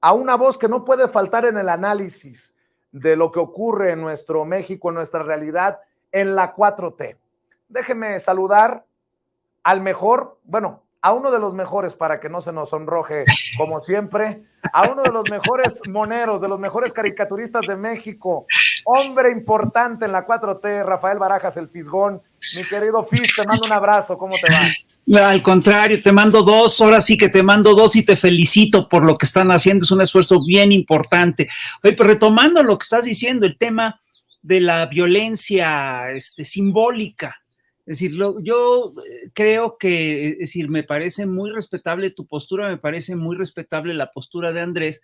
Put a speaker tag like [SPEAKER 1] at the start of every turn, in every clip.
[SPEAKER 1] a una voz que no puede faltar en el análisis de lo que ocurre en nuestro México, en nuestra realidad, en la 4T. Déjeme saludar al mejor, bueno, a uno de los mejores, para que no se nos sonroje como siempre, a uno de los mejores moneros, de los mejores caricaturistas de México, hombre importante en la 4T, Rafael Barajas, el Fisgón. Mi querido Fis, te mando un abrazo, ¿cómo te va?
[SPEAKER 2] Al contrario, te mando dos, ahora sí que te mando dos y te felicito por lo que están haciendo, es un esfuerzo bien importante. Oye, pero retomando lo que estás diciendo, el tema de la violencia simbólica, es decir, yo creo que, es decir, me parece muy respetable tu postura, me parece muy respetable la postura de Andrés.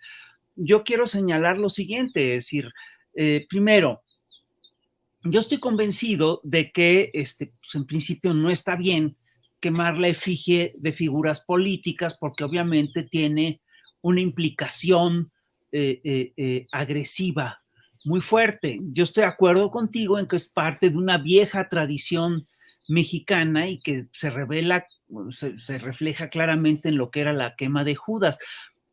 [SPEAKER 2] Yo quiero señalar lo siguiente, es decir, primero, yo estoy convencido de que pues en principio no está bien quemar la efigie de figuras políticas porque obviamente tiene una implicación agresiva muy fuerte. Yo estoy de acuerdo contigo en que es parte de una vieja tradición mexicana y que se revela, se refleja claramente en lo que era la quema de Judas.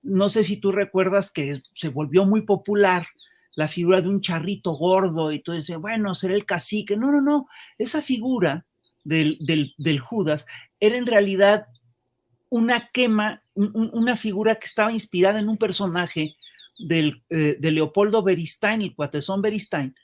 [SPEAKER 2] No sé si tú recuerdas que se volvió muy popular la figura de un charrito gordo y tú dices, bueno, será el cacique. No, no, no. Esa figura del Judas era en realidad una quema, una figura que estaba inspirada en un personaje de Leopoldo Beristain, el Cuatezón Beristain,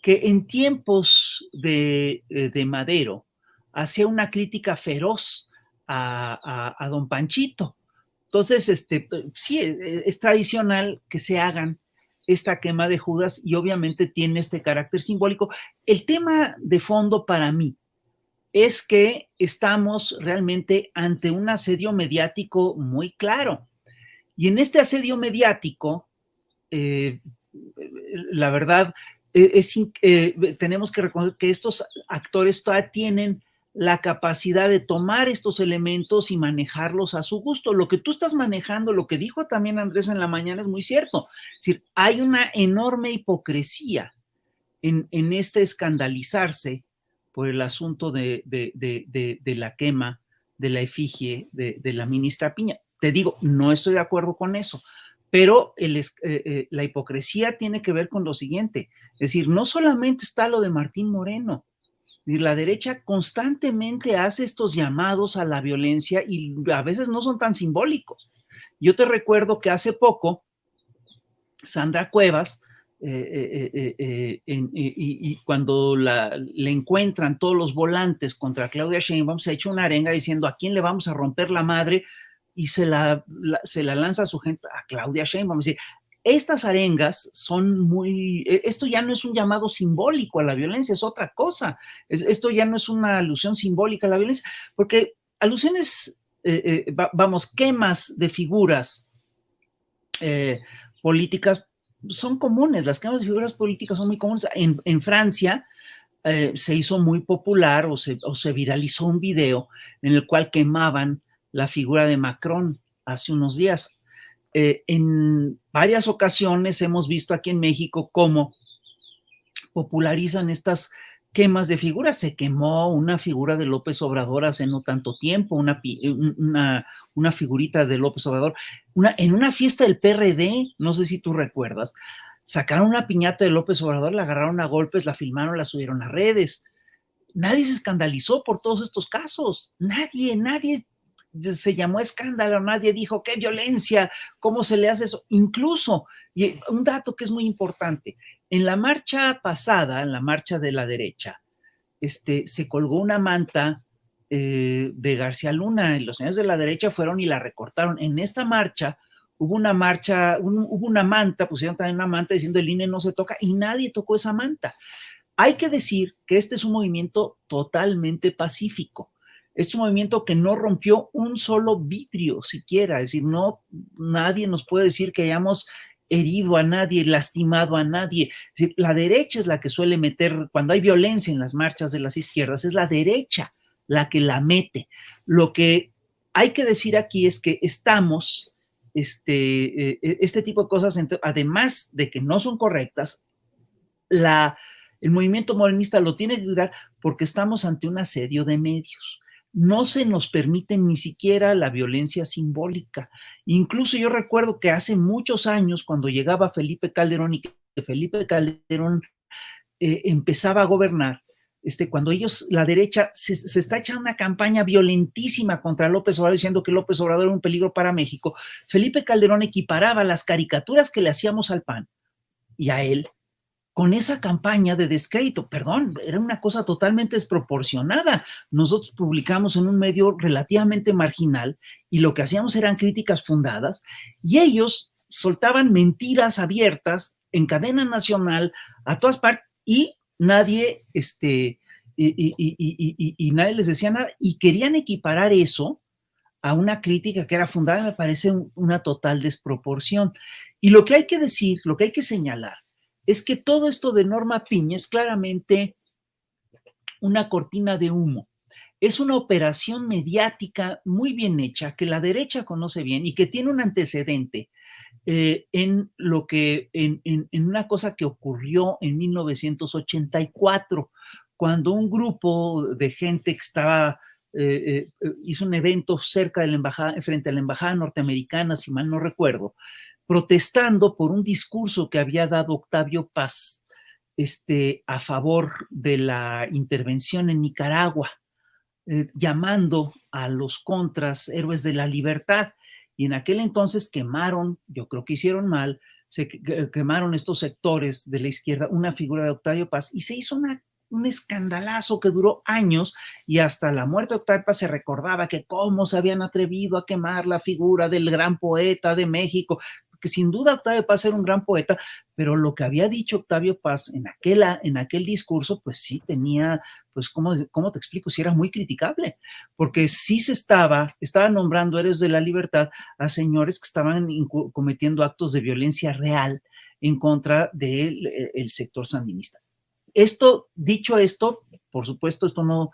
[SPEAKER 2] que en tiempos de Madero hacía una crítica feroz a don Panchito. Entonces, sí, es tradicional que se hagan esta quema de Judas y obviamente tiene este carácter simbólico. El tema de fondo para mí es que estamos realmente ante un asedio mediático muy claro. Y en este asedio mediático, la verdad, tenemos que reconocer que estos actores todavía tienen la capacidad de tomar estos elementos y manejarlos a su gusto. Lo que tú estás manejando, lo que dijo también Andrés en la mañana es muy cierto. Es decir, hay una enorme hipocresía en este escandalizarse por el asunto de la quema de la efigie de la ministra Piña. Te digo, no estoy de acuerdo con eso, pero la hipocresía tiene que ver con lo siguiente. Es decir, no solamente está lo de Martín Moreno, y la derecha constantemente hace estos llamados a la violencia y a veces no son tan simbólicos. Yo te recuerdo que hace poco Sandra Cuevas, y cuando le encuentran todos los volantes contra Claudia Sheinbaum, se echa una arenga diciendo a quién le vamos a romper la madre y se la lanza a su gente, a Claudia Sheinbaum. Es decir, estas arengas son muy, esto ya no es un llamado simbólico a la violencia, es otra cosa. Esto ya no es una alusión simbólica a la violencia, porque alusiones, vamos, quemas de figuras políticas son comunes, las quemas de figuras políticas son muy comunes. En Francia se hizo muy popular o se viralizó un video en el cual quemaban la figura de Macron hace unos días. En varias ocasiones hemos visto aquí en México cómo popularizan estas quemas de figuras. Se quemó una figura de López Obrador hace no tanto tiempo, una figurita de López Obrador, en una fiesta del PRD, no sé si tú recuerdas, sacaron una piñata de López Obrador, la agarraron a golpes, la filmaron, la subieron a redes. Nadie se escandalizó por todos estos casos, nadie se llamó escándalo, nadie dijo qué violencia, cómo se le hace eso. Incluso, y un dato que es muy importante, en la marcha pasada, en la marcha de la derecha, se colgó una manta de García Luna y los señores de la derecha fueron y la recortaron. En esta marcha hubo una manta, pusieron también una manta diciendo el INE no se toca y nadie tocó esa manta. Hay que decir que este es un movimiento totalmente pacífico. Es un movimiento que no rompió un solo vidrio siquiera, es decir, nadie nos puede decir que hayamos herido a nadie, lastimado a nadie. Es decir, la derecha es la que suele meter, cuando hay violencia en las marchas de las izquierdas, es la derecha la que la mete. Lo que hay que decir aquí es que estamos, este tipo de cosas, además de que no son correctas, el movimiento morenista lo tiene que cuidar porque estamos ante un asedio de medios. no se nos permite ni siquiera la violencia simbólica. Incluso yo recuerdo que hace muchos años, cuando llegaba Felipe Calderón y que Felipe Calderón empezaba a gobernar, cuando la derecha se está echando una campaña violentísima contra López Obrador, diciendo que López Obrador era un peligro para México, Felipe Calderón equiparaba las caricaturas que le hacíamos al PAN y a él con esa campaña de descrédito. Perdón, era una cosa totalmente desproporcionada. Nosotros publicamos en un medio relativamente marginal y lo que hacíamos eran críticas fundadas y ellos soltaban mentiras abiertas en cadena nacional a todas partes y nadie, y nadie les decía nada y querían equiparar eso a una crítica que era fundada. Me parece una total desproporción. Y lo que hay que decir, lo que hay que señalar, es que todo esto de Norma Piña es claramente una cortina de humo. Es una operación mediática muy bien hecha, que la derecha conoce bien y que tiene un antecedente en una cosa que ocurrió en 1984, cuando un grupo de gente que estaba hizo un evento cerca de la embajada, frente a la embajada norteamericana, si mal no recuerdo, protestando por un discurso que había dado Octavio Paz a favor de la intervención en Nicaragua, llamando a los contras héroes de la libertad. Y en aquel entonces quemaron, yo creo que hicieron mal, quemaron estos sectores de la izquierda una figura de Octavio Paz y se hizo un escandalazo que duró años y hasta la muerte de Octavio Paz se recordaba que cómo se habían atrevido a quemar la figura del gran poeta de México, que sin duda Octavio Paz era un gran poeta, pero lo que había dicho Octavio Paz en aquel discurso, pues sí tenía, pues ¿cómo te explico? Si era muy criticable, porque sí se estaba nombrando héroes de la libertad a señores que estaban cometiendo actos de violencia real en contra del sector sandinista. Dicho esto, por supuesto, esto no,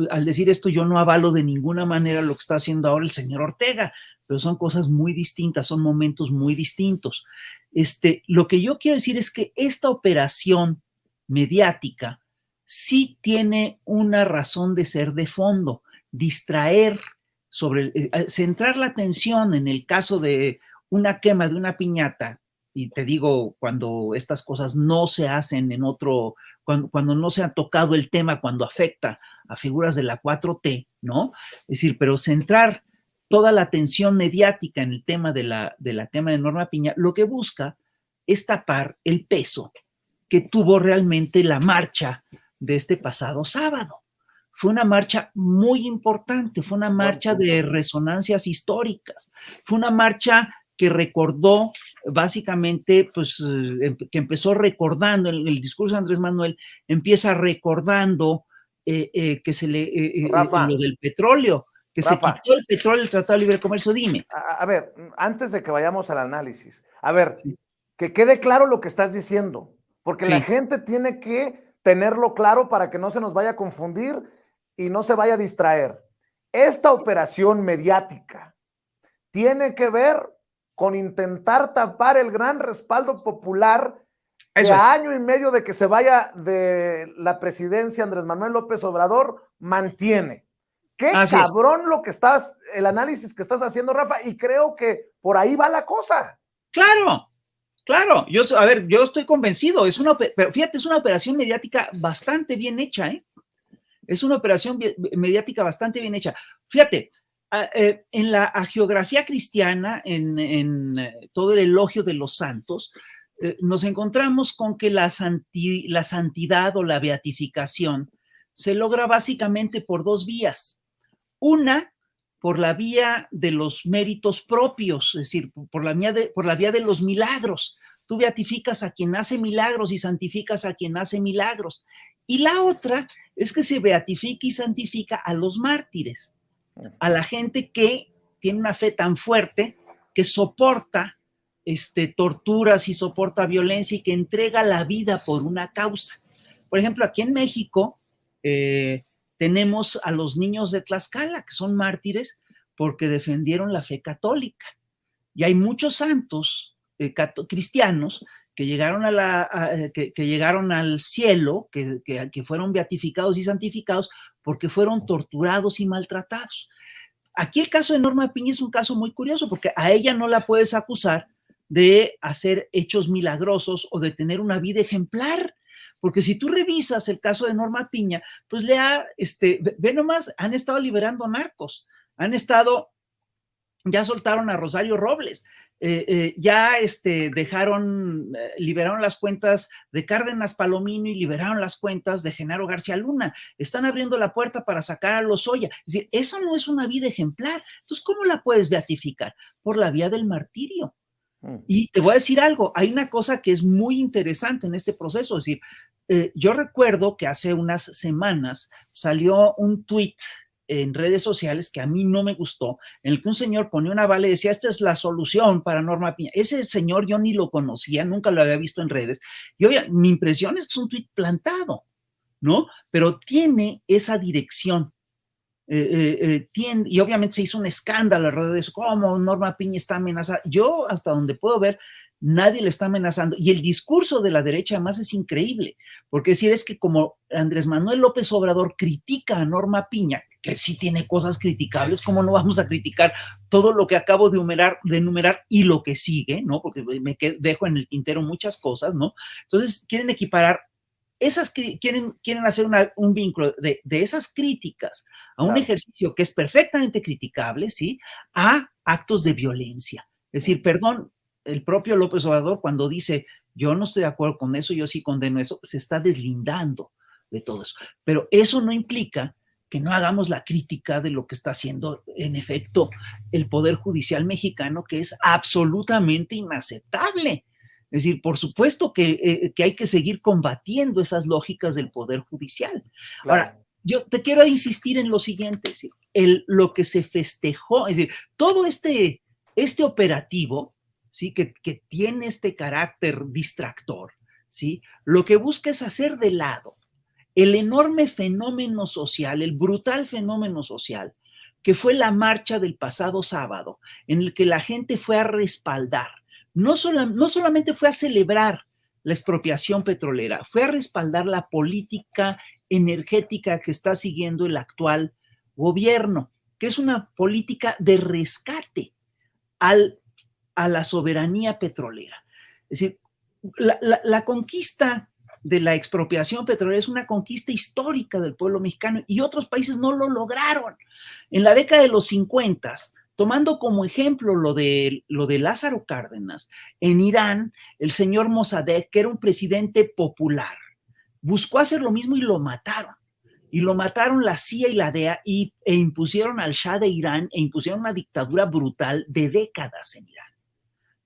[SPEAKER 2] al decir esto, yo no avalo de ninguna manera lo que está haciendo ahora el señor Ortega, pero son cosas muy distintas, son momentos muy distintos. Lo que yo quiero decir es que esta operación mediática sí tiene una razón de ser de fondo, distraer centrar la atención en el caso de una quema de una piñata. Y te digo, cuando estas cosas no se hacen cuando no se ha tocado el tema, cuando afecta a figuras de la 4T, ¿no? Es decir, pero centrar toda la atención mediática en el tema de la quema de Norma Piña, lo que busca es tapar el peso que tuvo realmente la marcha de este pasado sábado. Fue una marcha muy importante, fue una marcha de resonancias históricas, fue una marcha que recordó básicamente, pues, que empezó recordando, el discurso de Andrés Manuel empieza recordando que lo del petróleo, que
[SPEAKER 1] Rafa,
[SPEAKER 2] se quitó el petróleo del Tratado de Libre Comercio. Dime.
[SPEAKER 1] a ver, antes de que vayamos al análisis, a ver,
[SPEAKER 2] Sí.
[SPEAKER 1] que quede claro lo que estás diciendo, porque la gente tiene que tenerlo claro para que no se nos vaya a confundir y no se vaya a distraer. Esta operación mediática tiene que ver con intentar tapar el gran respaldo popular que a año y medio de que se vaya de la presidencia Andrés Manuel López Obrador mantiene. Qué cabrón lo que el análisis que estás haciendo, Rafa, y creo que por ahí va la cosa.
[SPEAKER 2] Claro, yo estoy convencido, pero fíjate, es una operación mediática bastante bien hecha, ¿eh? Es una operación mediática bastante bien hecha. Fíjate, en la hagiografía cristiana, en todo el elogio de los santos, nos encontramos con que la santidad o la beatificación se logra básicamente por dos vías. Una, por la vía de los méritos propios, es decir, por la vía de los milagros. Tú beatificas a quien hace milagros y santificas a quien hace milagros. Y la otra es que se beatifica y santifica a los mártires, a la gente que tiene una fe tan fuerte que soporta torturas y soporta violencia y que entrega la vida por una causa. Por ejemplo, aquí en México tenemos a los niños de Tlaxcala, que son mártires porque defendieron la fe católica. Y hay muchos santos cristianos que llegaron, que llegaron al cielo, que fueron beatificados y santificados porque fueron torturados y maltratados. Aquí el caso de Norma Piña es un caso muy curioso porque a ella no la puedes acusar de hacer hechos milagrosos o de tener una vida ejemplar, porque si tú revisas el caso de Norma Piña, pues ve nomás, han estado liberando narcos, ya soltaron a Rosario Robles, liberaron las cuentas de Cárdenas Palomino y liberaron las cuentas de Genaro García Luna. Están abriendo la puerta para sacar a Lozoya. Es decir, eso no es una vida ejemplar. Entonces, ¿cómo la puedes beatificar? Por la vía del martirio. Y te voy a decir algo, hay una cosa que es muy interesante en este proceso. Es decir, yo recuerdo que hace unas semanas salió un tuit en redes sociales que a mí no me gustó, en el que un señor ponía una bala y decía, esta es la solución para Norma Piña. Ese señor yo ni lo conocía, nunca lo había visto en redes. Y mi impresión es que es un tuit plantado, ¿no? Pero tiene esa dirección. Y obviamente se hizo un escándalo alrededor de eso, cómo Norma Piña está amenazada. Yo, hasta donde puedo ver, nadie le está amenazando. Y el discurso de la derecha además es increíble, porque es que como Andrés Manuel López Obrador critica a Norma Piña, que sí tiene cosas criticables, ¿cómo no vamos a criticar todo lo que acabo de enumerar y lo que sigue, ¿no? Porque dejo en el tintero muchas cosas, ¿no? Entonces quieren equiparar quieren hacer un vínculo de esas críticas a un ejercicio que es perfectamente criticable, ¿sí? A actos de violencia. Es decir, perdón, el propio López Obrador cuando dice, yo no estoy de acuerdo con eso, yo sí condeno eso, se está deslindando de todo eso. Pero eso no implica que no hagamos la crítica de lo que está haciendo, en efecto, el Poder Judicial mexicano, que es absolutamente inaceptable. Es decir, por supuesto que hay que seguir combatiendo esas lógicas del Poder Judicial. Claro. Ahora, yo te quiero insistir en lo siguiente, es decir, lo que se festejó, es decir, todo este operativo, ¿sí? que tiene este carácter distractor, ¿sí? Lo que busca es hacer de lado el enorme fenómeno social, el brutal fenómeno social, que fue la marcha del pasado sábado, en el que la gente fue a respaldar. No solamente fue a celebrar la expropiación petrolera, fue a respaldar la política energética que está siguiendo el actual gobierno, que es una política de rescate a la soberanía petrolera. Es decir, la conquista de la expropiación petrolera es una conquista histórica del pueblo mexicano y otros países no lo lograron. En la década de los 50, tomando como ejemplo lo de Lázaro Cárdenas, en Irán, el señor Mossadegh, que era un presidente popular, buscó hacer lo mismo y lo mataron. Y lo mataron la CIA y la DEA e impusieron al Shah de Irán e impusieron una dictadura brutal de décadas en Irán,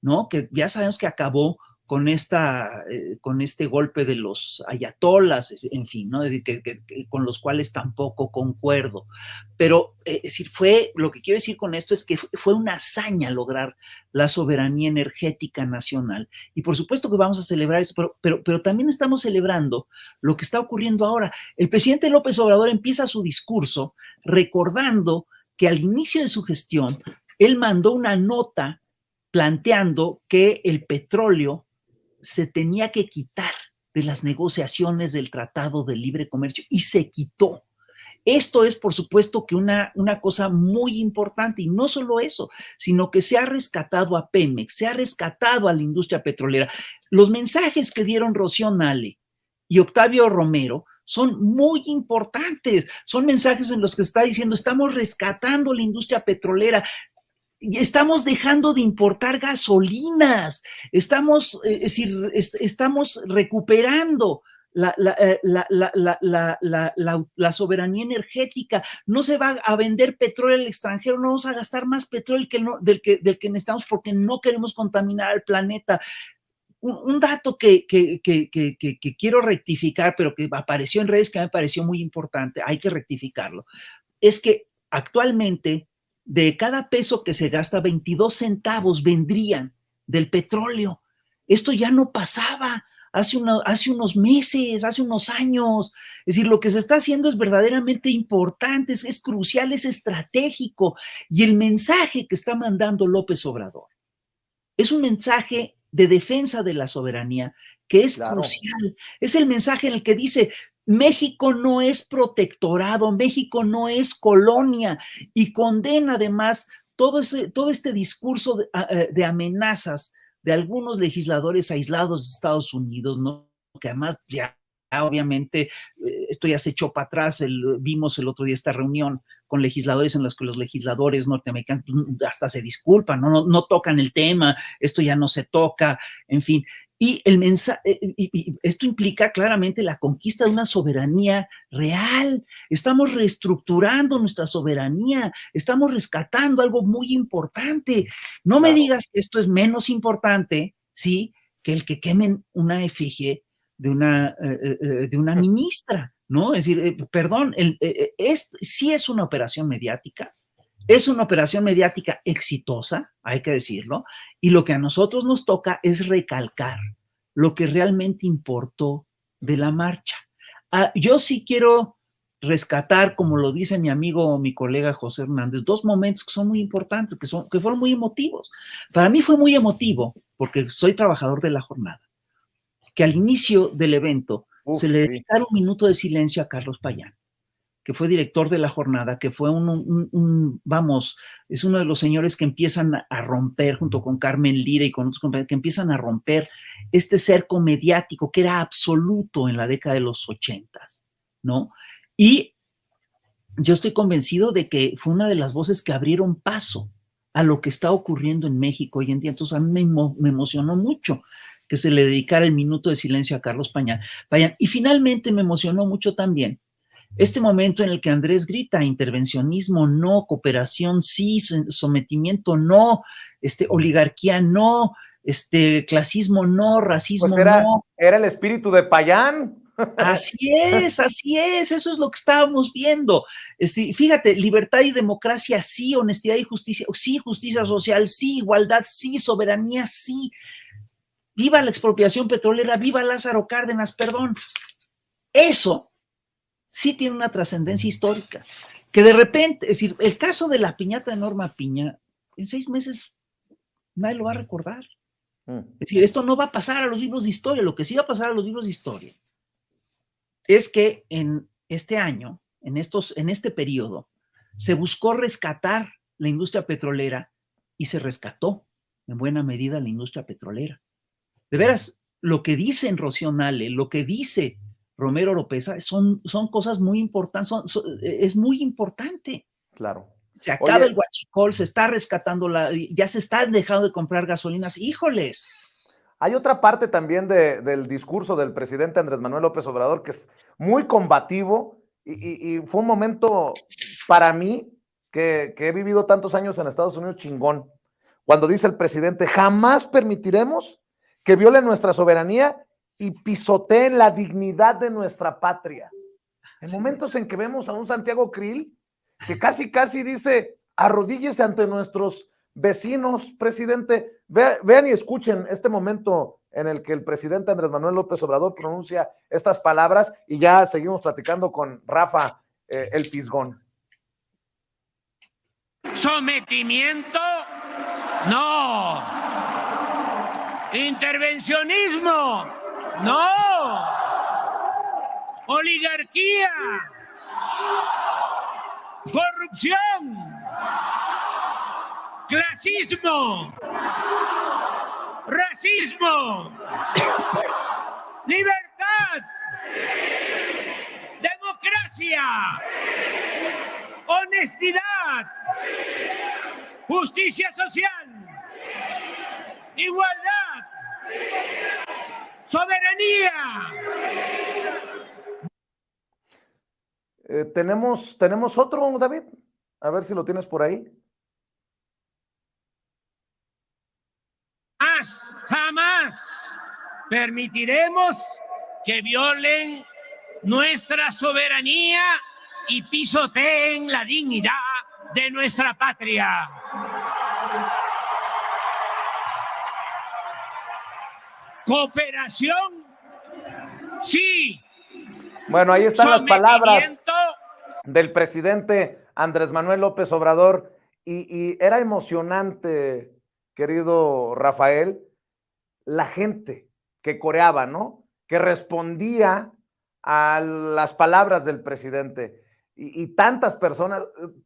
[SPEAKER 2] ¿no? Que ya sabemos que acabó con este golpe de los ayatolas, en fin, ¿no? Es decir, con los cuales tampoco concuerdo. Pero es decir, lo que quiero decir con esto es que fue una hazaña lograr la soberanía energética nacional. Y por supuesto que vamos a celebrar eso, pero también estamos celebrando lo que está ocurriendo ahora. El presidente López Obrador empieza su discurso recordando que al inicio de su gestión, él mandó una nota planteando que el petróleo se tenía que quitar de las negociaciones del Tratado de Libre Comercio y se quitó. Esto es, por supuesto, que una cosa muy importante y no solo eso, sino que se ha rescatado a Pemex, se ha rescatado a la industria petrolera. Los mensajes que dieron Rocío Nale y Octavio Romero son muy importantes. Son mensajes en los que está diciendo, estamos rescatando la industria petrolera. Estamos dejando de importar gasolinas, estamos recuperando la soberanía energética, no se va a vender petróleo al extranjero, no vamos a gastar más petróleo del que necesitamos porque no queremos contaminar al planeta. Un dato que quiero rectificar, pero que apareció en redes que me pareció muy importante, hay que rectificarlo, es que actualmente de cada peso que se gasta, 22 centavos vendrían del petróleo. Esto ya no pasaba hace unos meses, hace unos años. Es decir, lo que se está haciendo es verdaderamente importante, es crucial, es estratégico. Y el mensaje que está mandando López Obrador es un mensaje de defensa de la soberanía que es crucial. Es el mensaje en el que dice, México no es protectorado, México no es colonia, y condena además todo este discurso de amenazas de algunos legisladores aislados de Estados Unidos, ¿no? Que además ya obviamente esto ya se echó para atrás. Vimos el otro día esta reunión con legisladores en los que los legisladores norteamericanos hasta se disculpan, no tocan el tema, esto ya no se toca, en fin. Y el mensaje, y esto implica claramente la conquista de una soberanía real. Estamos reestructurando nuestra soberanía, estamos rescatando algo muy importante. No me digas que esto es menos importante, ¿sí?, que el que quemen una efigie de una ministra, ¿no? Es decir, perdón, sí es una operación mediática, es una operación mediática exitosa, hay que decirlo, y lo que a nosotros nos toca es recalcar lo que realmente importó de la marcha. Yo sí quiero rescatar, como lo dice mi amigo o mi colega José Hernández, dos momentos que son muy importantes, que fueron muy emotivos. Para mí fue muy emotivo, porque soy trabajador de la jornada, que al inicio del evento se le dedicara un minuto de silencio a Carlos Payán, que fue director de la jornada, que fue es uno de los señores que empiezan a romper, junto con Carmen Lira y con otros compañeros, que empiezan a romper este cerco mediático que era absoluto en la década de los 80s, ¿no? Y yo estoy convencido de que fue una de las voces que abrieron paso a lo que está ocurriendo en México hoy en día. Entonces a mí me emocionó mucho que se le dedicara el minuto de silencio a Carlos Payán. Y finalmente me emocionó mucho también este momento en el que Andrés grita: intervencionismo no, cooperación sí, sometimiento no, oligarquía no, clasismo no, racismo
[SPEAKER 1] Pues
[SPEAKER 2] no.
[SPEAKER 1] era el espíritu de Payán.
[SPEAKER 2] Así es, eso es lo que estábamos viendo. Fíjate, libertad y democracia sí, honestidad y justicia sí, justicia social sí, igualdad sí, soberanía sí. Viva la expropiación petrolera, viva Lázaro Cárdenas, perdón. Eso sí tiene una trascendencia histórica, que de repente, es decir, el caso de la piñata de Norma Piña, en 6 meses nadie lo va a recordar. Es decir, esto no va a pasar a los libros de historia. Lo que sí va a pasar a los libros de historia es que en este año, en este periodo, se buscó rescatar la industria petrolera y se rescató en buena medida la industria petrolera. De veras, lo que dicen Rocío Nale, lo que dice Romero Oropesa son cosas muy importantes, es muy importante.
[SPEAKER 1] Claro.
[SPEAKER 2] Se acaba el huachicol, se está rescatando ya se están dejando de comprar gasolinas. ¡Híjoles!
[SPEAKER 1] Hay otra parte también del discurso del presidente Andrés Manuel López Obrador que es muy combativo y fue un momento para mí que he vivido tantos años en Estados Unidos chingón. Cuando dice el presidente: jamás permitiremos que violen nuestra soberanía y pisoteen la dignidad de nuestra patria. En momentos en que vemos a un Santiago Krill que casi dice: arrodíllese ante nuestros vecinos, presidente. Vean y escuchen este momento en el que el presidente Andrés Manuel López Obrador pronuncia estas palabras, y ya seguimos platicando con Rafa, el Fisgón.
[SPEAKER 3] Sometimiento, no. Intervencionismo, no. Oligarquía, corrupción, clasismo, racismo, libertad, democracia, honestidad, justicia social, igualdad, soberanía.
[SPEAKER 1] ¿Tenemos otro, David? A ver si lo tienes por ahí.
[SPEAKER 3] Jamás permitiremos que violen nuestra soberanía y pisoteen la dignidad de nuestra patria. Cooperación, sí.
[SPEAKER 1] Bueno, ahí están las palabras del presidente Andrés Manuel López Obrador, y era emocionante, querido Rafael, la gente que coreaba, ¿no? Que respondía a las palabras del presidente y tantas personas,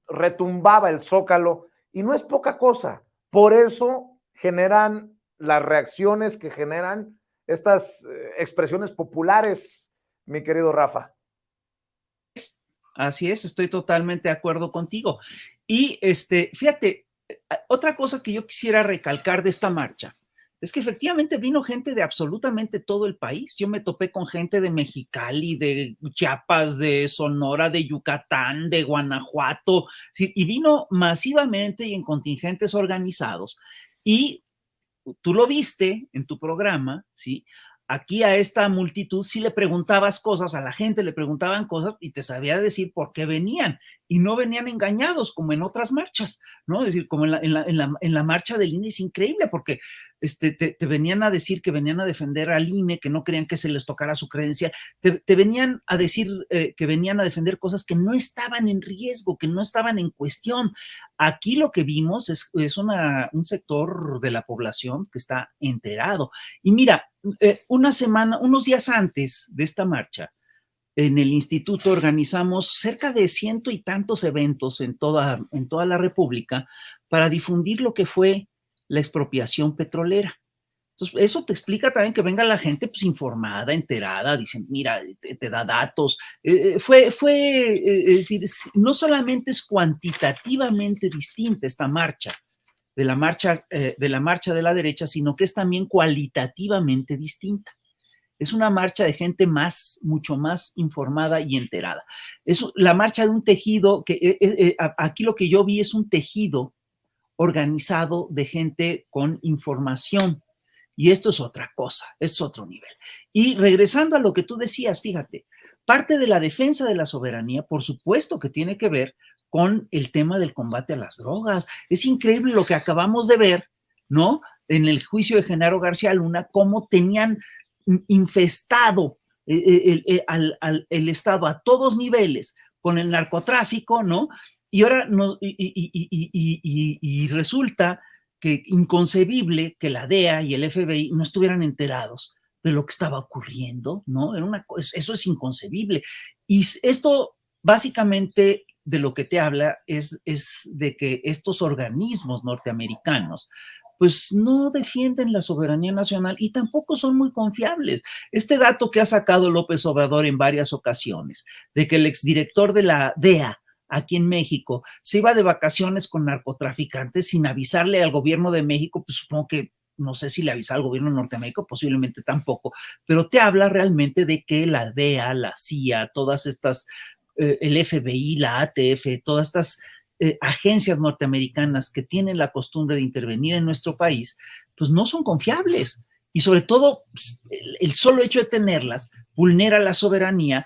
[SPEAKER 1] retumbaba el Zócalo y no es poca cosa. Por eso generan las reacciones que generan estas expresiones populares, mi querido Rafa.
[SPEAKER 2] Así es, estoy totalmente de acuerdo contigo. Y fíjate, otra cosa que yo quisiera recalcar de esta marcha es que efectivamente vino gente de absolutamente todo el país. Yo me topé con gente de Mexicali, de Chiapas, de Sonora, de Yucatán, de Guanajuato, y vino masivamente y en contingentes organizados. Y tú lo viste en tu programa, ¿sí? Aquí a esta multitud sí le preguntabas cosas, a la gente le preguntaban cosas y te sabía decir por qué venían y no venían engañados como en otras marchas, ¿no? Es decir, como en la marcha del INE es increíble porque te venían a decir que venían a defender al INE, que no querían que se les tocara su credencial, te venían a decir que venían a defender cosas que no estaban en riesgo, que no estaban en cuestión. Aquí lo que vimos es un sector de la población que está enterado. Y mira, unos días antes de esta marcha, en el instituto organizamos cerca de 100 y tantos eventos en toda la República para difundir lo que fue la expropiación petrolera. Entonces, eso te explica también que venga la gente pues enterada, dicen, mira, te da datos. Es decir, no solamente es cuantitativamente distinta esta marcha, de la marcha de la derecha, sino que es también cualitativamente distinta. Es una marcha de gente mucho más informada y enterada. Es la marcha de un tejido que aquí lo que yo vi es un tejido organizado de gente con información. Y esto es otra cosa, es otro nivel. Y regresando a lo que tú decías, fíjate, parte de la defensa de la soberanía, por supuesto que tiene que ver con el tema del combate a las drogas. Es increíble lo que acabamos de ver, ¿no? En el juicio de Genaro García Luna, cómo tenían infestado el Estado a todos niveles con el narcotráfico, ¿no? Y ahora resulta que inconcebible que la DEA y el FBI no estuvieran enterados de lo que estaba ocurriendo, ¿no? Eso es inconcebible. Y esto básicamente de lo que te habla es de que estos organismos norteamericanos pues no defienden la soberanía nacional y tampoco son muy confiables. Este dato que ha sacado López Obrador en varias ocasiones, de que el exdirector de la DEA aquí en México se iba de vacaciones con narcotraficantes sin avisarle al gobierno de México, pues supongo que no sé si le avisa al gobierno de Norteamérica, posiblemente tampoco, pero te habla realmente de que la DEA, la CIA, todas estas, el FBI, la ATF, todas estas agencias norteamericanas que tienen la costumbre de intervenir en nuestro país, pues no son confiables. Y sobre todo, el solo hecho de tenerlas vulnera la soberanía.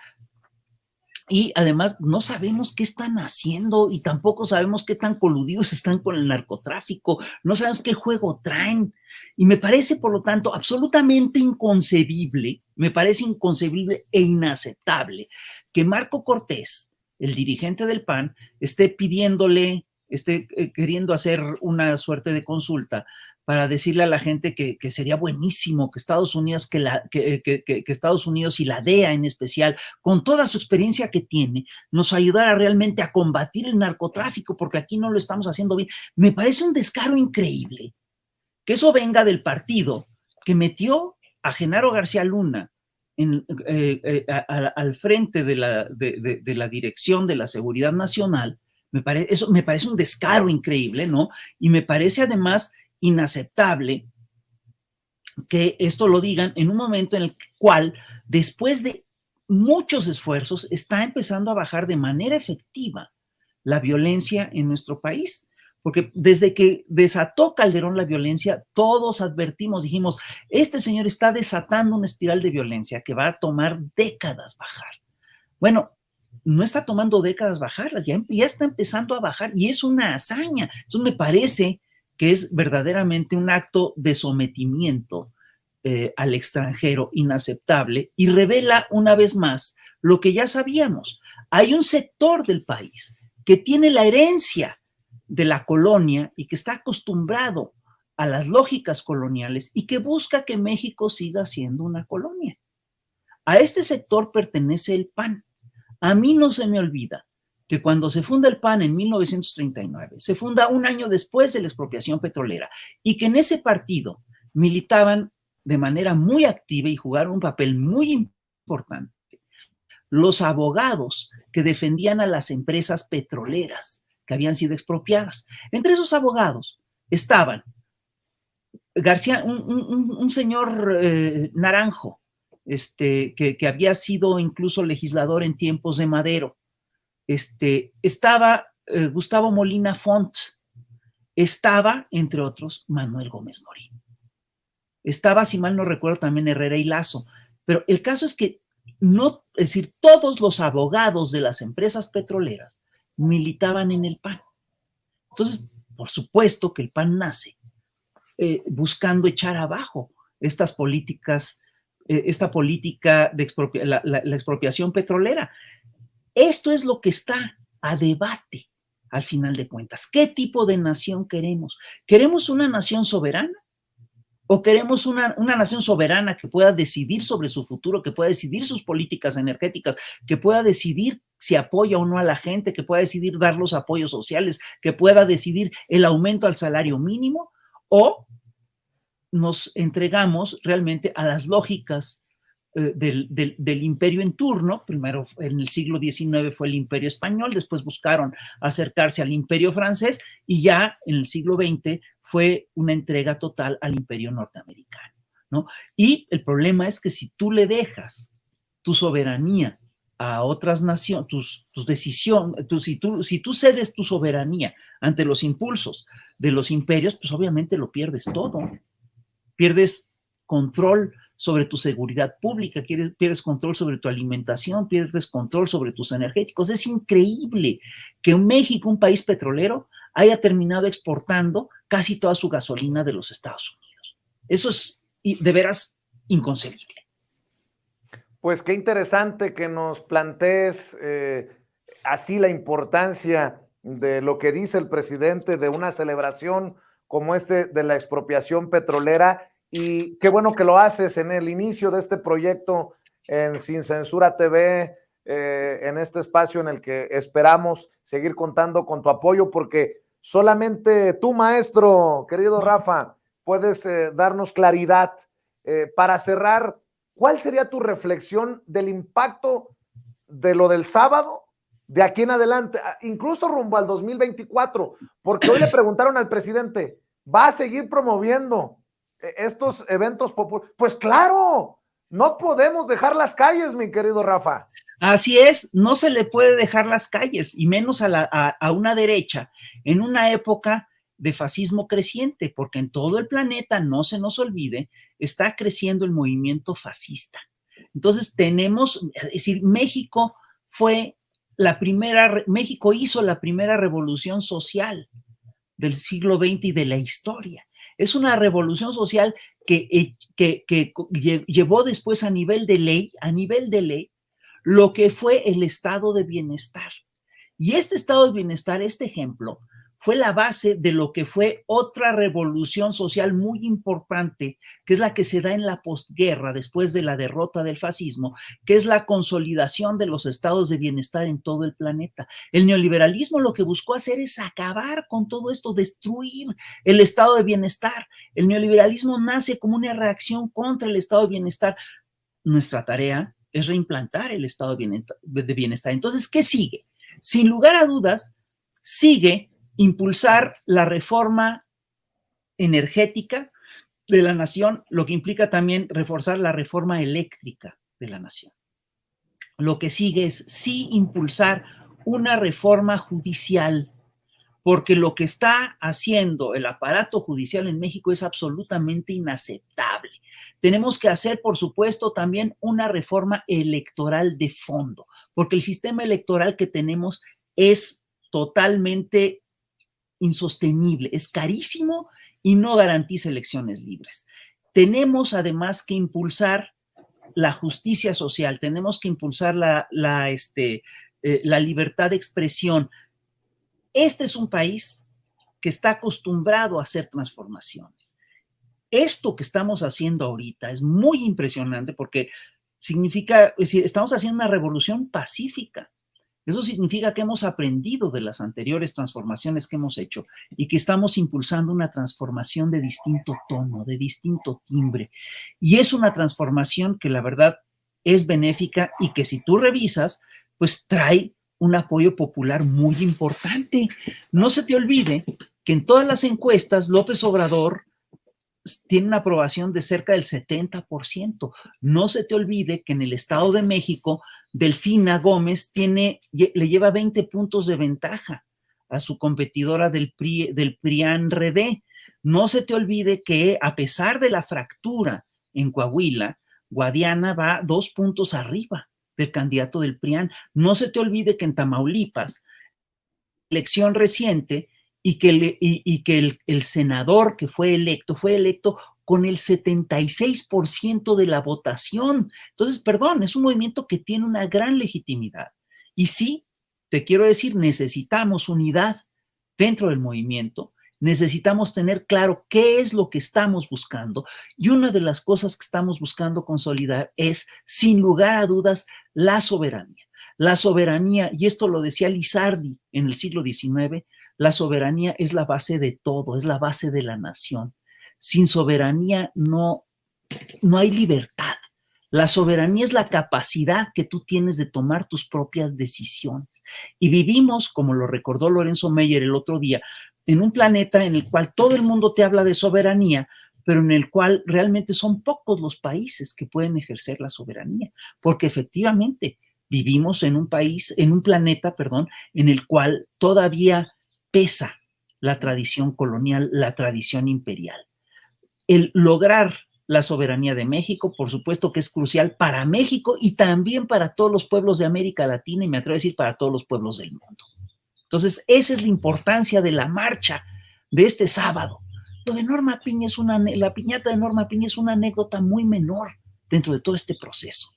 [SPEAKER 2] Y además no sabemos qué están haciendo y tampoco sabemos qué tan coludidos están con el narcotráfico, no sabemos qué juego traen. Y me parece, por lo tanto, absolutamente inconcebible, me parece inconcebible e inaceptable que Marco Cortés, el dirigente del PAN, esté queriendo hacer una suerte de consulta para decirle a la gente que sería buenísimo que Estados Unidos, que Estados Unidos y la DEA en especial, con toda su experiencia que tiene, nos ayudara realmente a combatir el narcotráfico, porque aquí no lo estamos haciendo bien. Me parece un descaro increíble que eso venga del partido que metió a Genaro García Luna al frente de la dirección de la seguridad nacional. Eso me parece un descaro increíble, ¿no? Y me parece además inaceptable que esto lo digan en un momento en el cual, después de muchos esfuerzos, está empezando a bajar de manera efectiva la violencia en nuestro país. Porque desde que desató Calderón la violencia, todos advertimos, dijimos, este señor está desatando una espiral de violencia que va a tomar décadas bajar. Bueno, no está tomando décadas bajarlas, ya está empezando a bajar y es una hazaña. Eso me parece que es verdaderamente un acto de sometimiento al extranjero inaceptable y revela una vez más lo que ya sabíamos. Hay un sector del país que tiene la herencia de la colonia y que está acostumbrado a las lógicas coloniales y que busca que México siga siendo una colonia. A este sector pertenece el PAN. A mí no se me olvida que cuando se funda el PAN en 1939, se funda un año después de la expropiación petrolera, y que en ese partido militaban de manera muy activa y jugaron un papel muy importante los abogados que defendían a las empresas petroleras que habían sido expropiadas. Entre esos abogados estaban García, un señor Naranjo, que había sido incluso legislador en tiempos de Madero. Estaba Gustavo Molina Font, estaba, entre otros, Manuel Gómez Morín. Estaba, si mal no recuerdo, también Herrera y Lazo. Pero el caso es que no, es decir, todos los abogados de las empresas petroleras militaban en el PAN. Entonces, por supuesto que el PAN nace buscando echar abajo estas políticas, esta política de la expropiación petrolera. Esto es lo que está a debate al final de cuentas. ¿Qué tipo de nación queremos? ¿Queremos una nación soberana? ¿O queremos una nación soberana que pueda decidir sobre su futuro, que pueda decidir sus políticas energéticas, que pueda decidir si apoya o no a la gente, que pueda decidir dar los apoyos sociales, que pueda decidir el aumento al salario mínimo? ¿O nos entregamos realmente a las lógicas del imperio en turno? Primero en el siglo XIX fue el imperio español, después buscaron acercarse al imperio francés, y ya en el siglo XX fue una entrega total al imperio norteamericano, ¿no? Y el problema es que si tú le dejas tu soberanía a otras naciones, tus decisiones, si tú cedes tu soberanía ante los impulsos de los imperios, pues obviamente lo pierdes todo. Pierdes control sobre tu seguridad pública, pierdes control sobre tu alimentación, pierdes control sobre tus energéticos. Es increíble que México, un país petrolero, haya terminado exportando casi toda su gasolina de los Estados Unidos. Eso es de veras inconcebible.
[SPEAKER 1] Pues qué interesante que nos plantees así la importancia de lo que dice el presidente de una celebración como de la expropiación petrolera, y qué bueno que lo haces en el inicio de este proyecto en Sin Censura TV, en este espacio en el que esperamos seguir contando con tu apoyo, porque solamente tú, maestro, querido Rafa, puedes darnos claridad. Para cerrar, ¿cuál sería tu reflexión del impacto de lo del sábado de aquí en adelante, incluso rumbo al 2024? Porque hoy le preguntaron al presidente, ¿va a seguir promoviendo estos eventos populares? Pues claro, no podemos dejar las calles, mi querido Rafa.
[SPEAKER 2] Así es, no se le puede dejar las calles, y menos a una derecha en una época de fascismo creciente, porque en todo el planeta, no se nos olvide, está creciendo el movimiento fascista. Entonces es decir, México hizo la primera revolución social del siglo XX y de la historia. Es una revolución social que llevó después a nivel de ley, lo que fue el estado de bienestar. Y este estado de bienestar, este ejemplo, fue la base de lo que fue otra revolución social muy importante, que es la que se da en la posguerra, después de la derrota del fascismo, que es la consolidación de los estados de bienestar en todo el planeta. El neoliberalismo lo que buscó hacer es acabar con todo esto, destruir el estado de bienestar. El neoliberalismo nace como una reacción contra el estado de bienestar. Nuestra tarea es reimplantar el estado de bienestar. Entonces, ¿qué sigue? Sin lugar a dudas, sigue impulsar la reforma energética de la nación, lo que implica también reforzar la reforma eléctrica de la nación. Lo que sigue es sí impulsar una reforma judicial, porque lo que está haciendo el aparato judicial en México es absolutamente inaceptable. Tenemos que hacer, por supuesto, también una reforma electoral de fondo, porque el sistema electoral que tenemos es totalmente insostenible, es carísimo y no garantiza elecciones libres. Tenemos además que impulsar la justicia social, tenemos que impulsar la libertad de expresión. Este es un país que está acostumbrado a hacer transformaciones. Esto que estamos haciendo ahorita es muy impresionante, porque significa, es decir, estamos haciendo una revolución pacífica. Eso significa que hemos aprendido de las anteriores transformaciones que hemos hecho y que estamos impulsando una transformación de distinto tono, de distinto timbre. Y es una transformación que la verdad es benéfica y que si tú revisas, pues trae un apoyo popular muy importante. No se te olvide que en todas las encuestas López Obrador tiene una aprobación de cerca del 70%. No se te olvide que en el Estado de México, Delfina Gómez le lleva 20 puntos de ventaja a su competidora del PRIAN-RD. No se te olvide que a pesar de la fractura en Coahuila, Guadiana va 2 puntos arriba del candidato del PRIAN. No se te olvide que en Tamaulipas, elección reciente, y que el senador que fue electo con el 76% de la votación. Entonces, perdón, es un movimiento que tiene una gran legitimidad. Y sí, te quiero decir, necesitamos unidad dentro del movimiento, necesitamos tener claro qué es lo que estamos buscando. Y una de las cosas que estamos buscando consolidar es, sin lugar a dudas, la soberanía. La soberanía, y esto lo decía Lizardi en el siglo XIX, la soberanía es la base de todo, es la base de la nación. Sin soberanía no hay libertad. La soberanía es la capacidad que tú tienes de tomar tus propias decisiones. Y vivimos, como lo recordó Lorenzo Meyer el otro día, en un planeta en el cual todo el mundo te habla de soberanía, pero en el cual realmente son pocos los países que pueden ejercer la soberanía, porque efectivamente vivimos en un país, en un planeta, perdón, en el cual todavía pesa la tradición colonial, la tradición imperial. El lograr la soberanía de México, por supuesto que es crucial para México y también para todos los pueblos de América Latina y me atrevo a decir para todos los pueblos del mundo. Entonces, esa es la importancia de la marcha de este sábado. Lo de Norma Piña la piñata de Norma Piña es una anécdota muy menor dentro de todo este proceso.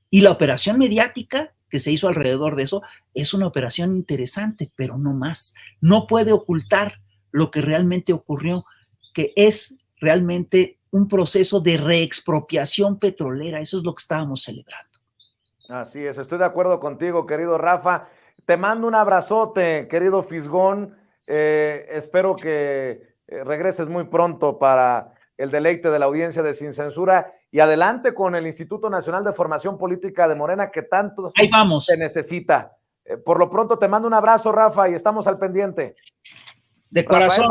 [SPEAKER 2] Y la operación mediática que se hizo alrededor de eso es una operación interesante, pero no más. No puede ocultar lo que realmente ocurrió, que es realmente un proceso de reexpropiación petrolera. Eso es lo que estábamos celebrando.
[SPEAKER 1] Así es, estoy de acuerdo contigo, querido Rafa. Te mando un abrazote, querido Fisgón. Espero que regreses muy pronto para el deleite de la audiencia de Sin Censura y adelante con el Instituto Nacional de Formación Política de Morena que tanto
[SPEAKER 2] Ahí vamos.
[SPEAKER 1] se necesita. Por lo pronto te mando un abrazo, Rafa, y estamos al pendiente.
[SPEAKER 2] De corazón.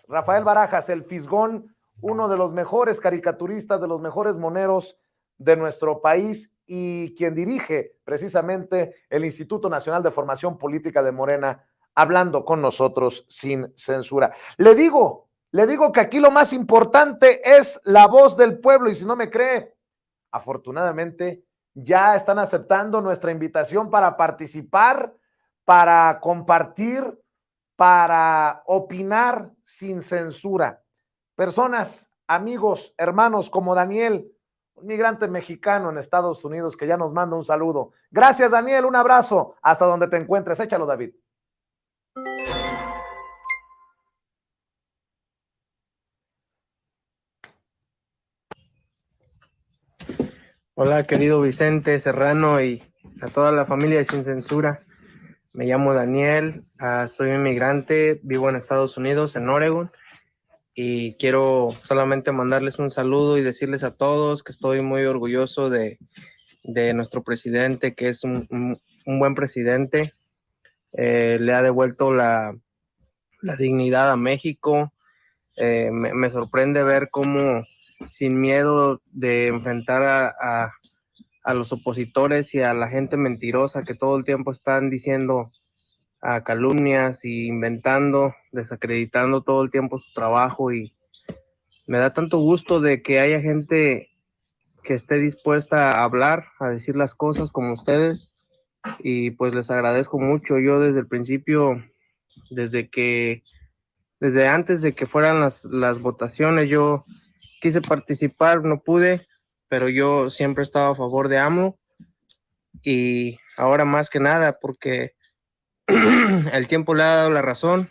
[SPEAKER 1] Rafael Barajas, el Fisgón, uno de los mejores caricaturistas, de los mejores moneros de nuestro país y quien dirige precisamente el Instituto Nacional de Formación Política de Morena, hablando con nosotros sin censura. Le digo que aquí lo más importante es la voz del pueblo y si no me cree, afortunadamente ya están aceptando nuestra invitación para participar, para compartir, para opinar sin censura. Personas, amigos, hermanos como Daniel, un migrante mexicano en Estados Unidos que ya nos manda un saludo. Gracias, Daniel, un abrazo hasta donde te encuentres. Échalo, David.
[SPEAKER 4] Hola, querido Vicente Serrano y a toda la familia de Sin Censura. Me llamo Daniel, soy inmigrante, vivo en Estados Unidos, en Oregon, y quiero solamente mandarles un saludo y decirles a todos que estoy muy orgulloso de nuestro presidente, que es un buen presidente. Le ha devuelto la dignidad a México. Me sorprende ver cómo sin miedo de enfrentar a los opositores y a la gente mentirosa que todo el tiempo están diciendo calumnias y inventando, desacreditando todo el tiempo su trabajo, y me da tanto gusto de que haya gente que esté dispuesta a hablar, a decir las cosas como ustedes, y pues les agradezco mucho. Yo desde el principio, desde antes de que fueran las votaciones, yo quise participar, no pude, pero yo siempre he estado a favor de AMLO, y ahora más que nada porque el tiempo le ha dado la razón